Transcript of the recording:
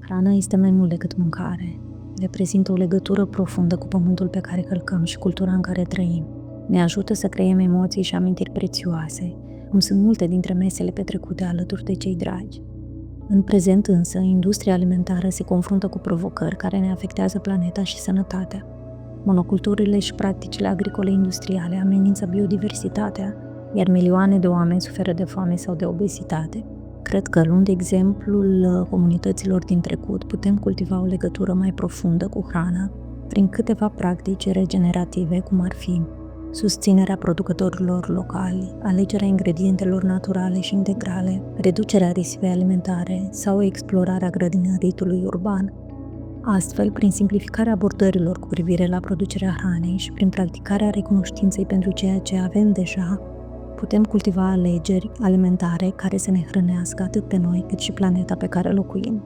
Hrana este mai mult decât mâncare. Reprezintă o legătură profundă cu pământul pe care călcăm și cultura în care trăim. Ne ajută să creăm emoții și amintiri prețioase, cum sunt multe dintre mesele petrecute alături de cei dragi. În prezent însă, industria alimentară se confruntă cu provocări care ne afectează planeta și sănătatea. Monoculturile și practicile agricole industriale amenință biodiversitatea, iar milioane de oameni suferă de foame sau de obezitate. Cred că, luând exemplul comunităților din trecut, putem cultiva o legătură mai profundă cu hrana prin câteva practici regenerative, cum ar fi susținerea producătorilor locali, alegerea ingredientelor naturale și integrale, reducerea risipei alimentare sau explorarea grădinăritului urban. Astfel, prin simplificarea abordărilor cu privire la producerea hranei și prin practicarea recunoștinței pentru ceea ce avem deja, putem cultiva alegeri alimentare care să ne hrănească atât pe noi cât și planeta pe care locuim.